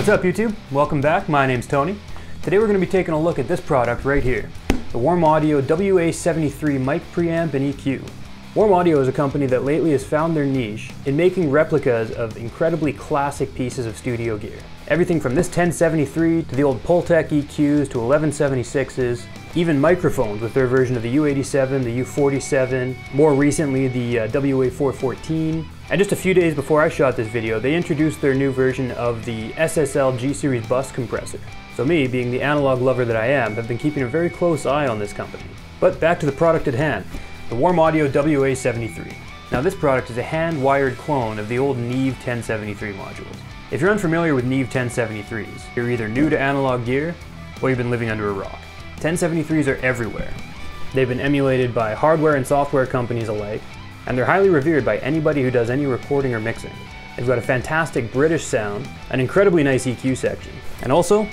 What's up YouTube? Welcome back, my name's Tony. Today we're going to be taking a look at this product right here, the Warm Audio WA73 mic preamp and EQ. Warm Audio is a company that lately has found their niche in making replicas of incredibly classic pieces of studio gear. Everything from this 1073 to the old Pultec EQs to 1176s, even microphones with their version of the U87, the U47, more recently the WA414. And just a few days before I shot this video, they introduced their new version of the SSL G-Series bus compressor. So me, being the analog lover that I am, have been keeping a very close eye on this company. But back to the product at hand, the Warm Audio WA73. Now this product is a hand-wired clone of the old Neve 1073 modules. If you're unfamiliar with Neve 1073s, you're either new to analog gear or you've been living under a rock. 1073s are everywhere. They've been emulated by hardware and software companies alike, and they're highly revered by anybody who does any recording or mixing. They've got a fantastic British sound, an incredibly nice EQ section, and also,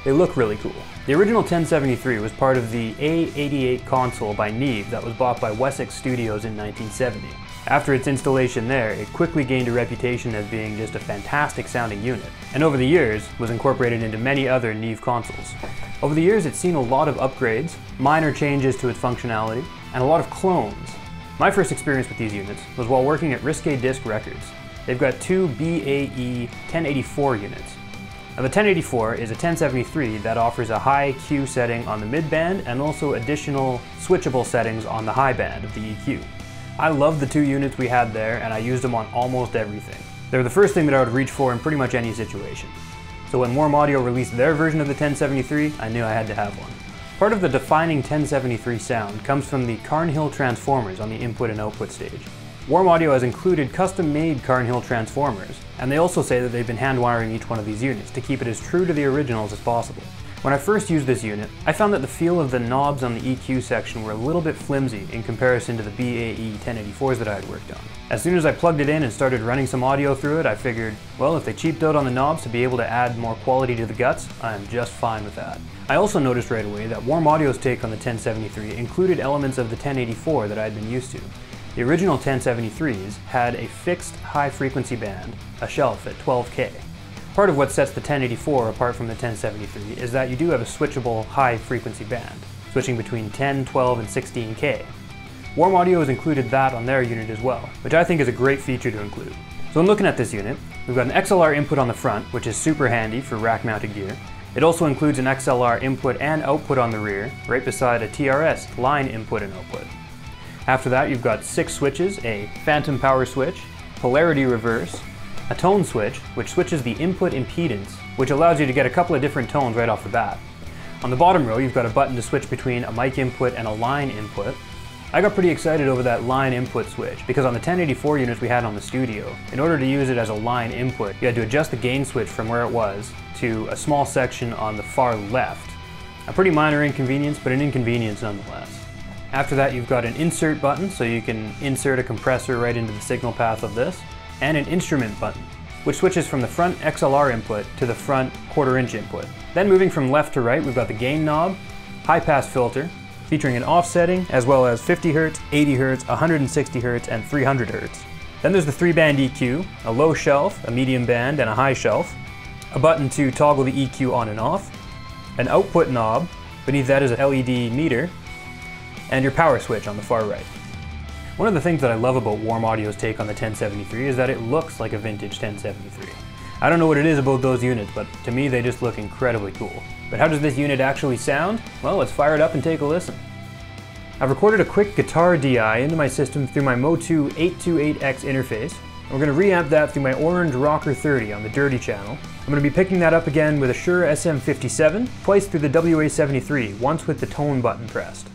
they look really cool. The original 1073 was part of the A88 console by Neve that was bought by Wessex Studios in 1970. After its installation there, it quickly gained a reputation as being just a fantastic sounding unit, and over the years was incorporated into many other Neve consoles. Over the years it's seen a lot of upgrades, minor changes to its functionality, and a lot of clones. My first experience with these units was while working at Risque Disc Records. They've got two BAE 1084 units. Now the 1084 is a 1073 that offers a high Q setting on the mid-band and also additional switchable settings on the high band of the EQ. I love the two units we had there and I used them on almost everything. They're the first thing that I would reach for in pretty much any situation. So when Warm Audio released their version of the 1073, I knew I had to have one. Part of the defining 1073 sound comes from the Carnhill transformers on the input and output stage. Warm Audio has included custom-made Carnhill transformers, and they also say that they've been hand-wiring each one of these units to keep it as true to the originals as possible. When I first used this unit, I found that the feel of the knobs on the EQ section were a little bit flimsy in comparison to the BAE 1084s that I had worked on. As soon as I plugged it in and started running some audio through it, I figured, well, if they cheaped out on the knobs to be able to add more quality to the guts, I'm just fine with that. I also noticed right away that Warm Audio's take on the 1073 included elements of the 1084 that I had been used to. The original 1073s had a fixed high-frequency band, a shelf at 12K. Part of what sets the 1084 apart from the 1073 is that you do have a switchable high-frequency band, switching between 10, 12, and 16K. Warm Audio has included that on their unit as well, which I think is a great feature to include. So when looking at this unit, we've got an XLR input on the front, which is super handy for rack-mounted gear. It also includes an XLR input and output on the rear, right beside a TRS line input and output. After that, you've got 6 switches, a phantom power switch, polarity reverse, a tone switch, which switches the input impedance, which allows you to get a couple of different tones right off the bat. On the bottom row, you've got a button to switch between a mic input and a line input. I got pretty excited over that line input switch, because on the 1084 units we had on the studio, in order to use it as a line input, you had to adjust the gain switch from where it was to a small section on the far left. A pretty minor inconvenience, but an inconvenience nonetheless. After that, you've got an insert button, so you can insert a compressor right into the signal path of this, and an instrument button, which switches from the front XLR input to the front 1/4 inch input. Then moving from left to right, we've got the gain knob, high pass filter, featuring an offsetting, as well as 50 Hz, 80 Hz, 160 Hz, and 300 Hz. Then there's the 3-band EQ, a low shelf, a medium band, and a high shelf, a button to toggle the EQ on and off, an output knob, beneath that is a LED meter, and your power switch on the far right. One of the things that I love about Warm Audio's take on the 1073 is that it looks like a vintage 1073. I don't know what it is about those units, but to me they just look incredibly cool. But how does this unit actually sound? Well, let's fire it up and take a listen. I've recorded a quick guitar DI into my system through my MOTU 828X interface. We're going to reamp that through my Orange Rocker 30 on the Dirty channel. I'm going to be picking that up again with a Shure SM57, twice through the WA73, once with the tone button pressed.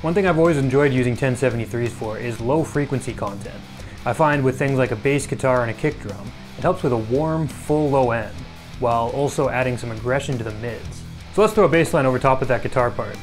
One thing I've always enjoyed using 1073s for is low frequency content. I find with things like a bass guitar and a kick drum, it helps with a warm, full low end. while also adding some aggression to the mids. So let's throw a bass line over top of that guitar part.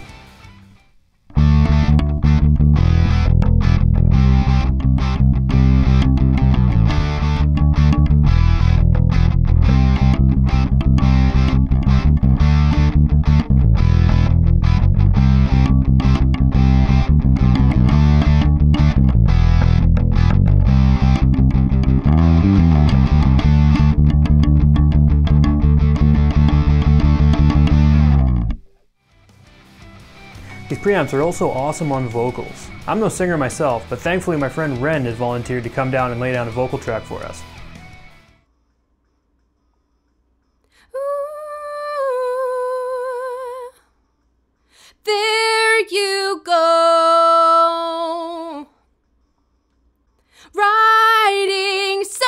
These preamps are also awesome on vocals. I'm no singer myself, but thankfully my friend Ren has volunteered to come down and lay down a vocal track for us. Ooh, there you go, riding so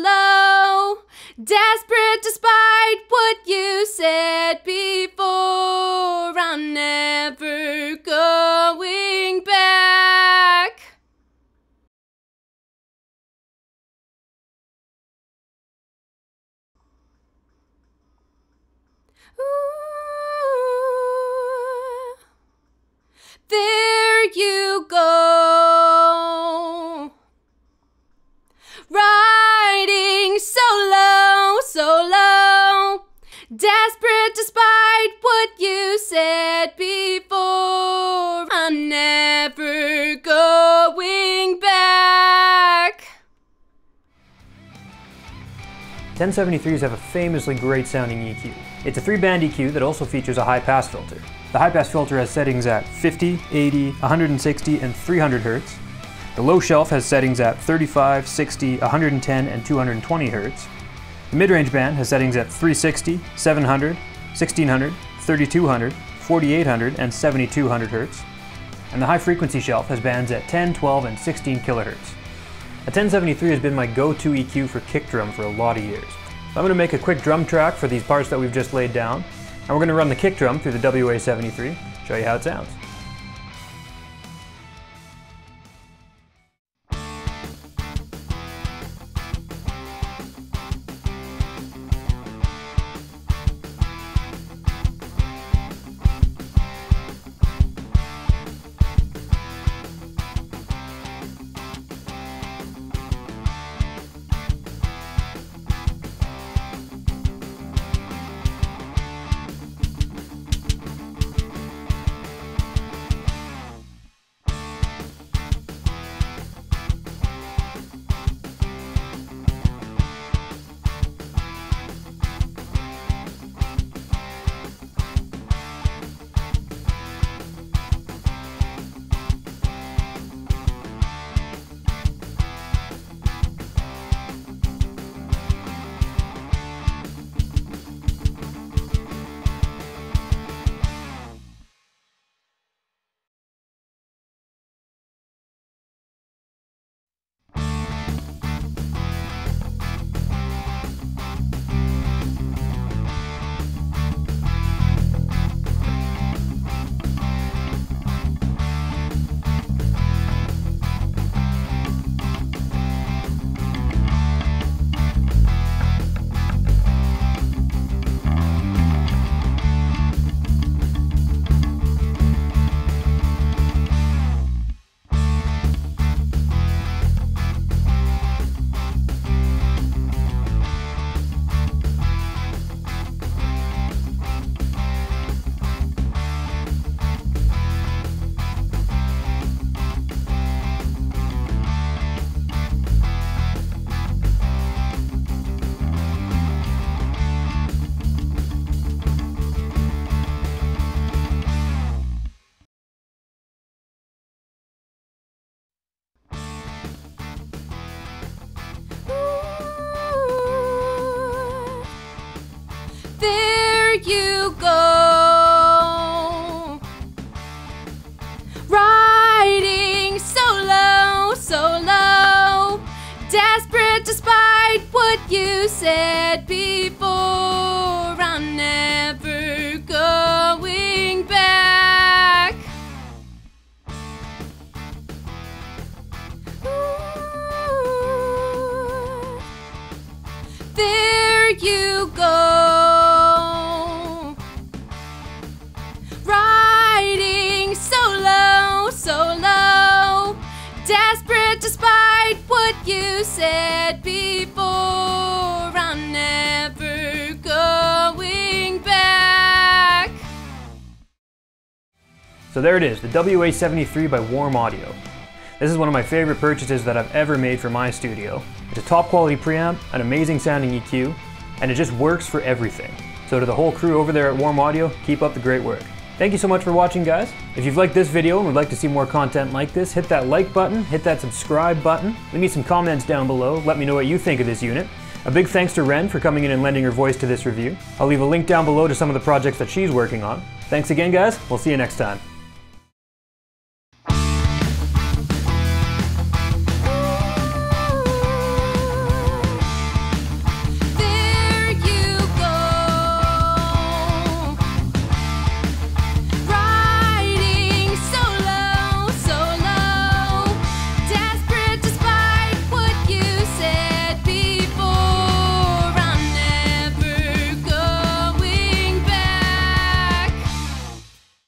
low, desperate despite what you said before. I'm never going back. Ooh, there you go, riding so low, desperate despite what you said before. I'm never going back. 1073s have a famously great sounding EQ. It's a 3-band EQ that also features a high-pass filter. The high-pass filter has settings at 50, 80, 160, and 300 Hz. The low shelf has settings at 35, 60, 110, and 220 Hz. The mid-range band has settings at 360, 700, 1600, 3200, 4800, and 7200 Hz. And the high-frequency shelf has bands at 10, 12, and 16 kHz. A 1073 has been my go-to EQ for kick drum for a lot of years. So I'm going to make a quick drum track for these parts that we've just laid down, and we're going to run the kick drum through the WA73, show you how it sounds. You go, riding so low, desperate despite what you said before. I'm never going back. Ooh, there you go. Riding so low, desperate despite what you said before. I'm never going back. So there it is, the WA73 by Warm Audio. This is one of my favorite purchases that I've ever made for my studio. It's a top quality preamp, an amazing sounding EQ, and it just works for everything. So to the whole crew over there at Warm Audio, keep up the great work. Thank you so much for watching, guys. If you've liked this video and would like to see more content like this, hit that like button, hit that subscribe button, leave me some comments down below, let me know what you think of this unit. A big thanks to Ren for coming in and lending her voice to this review. I'll leave a link down below to some of the projects that she's working on. Thanks again, guys. We'll see you next time.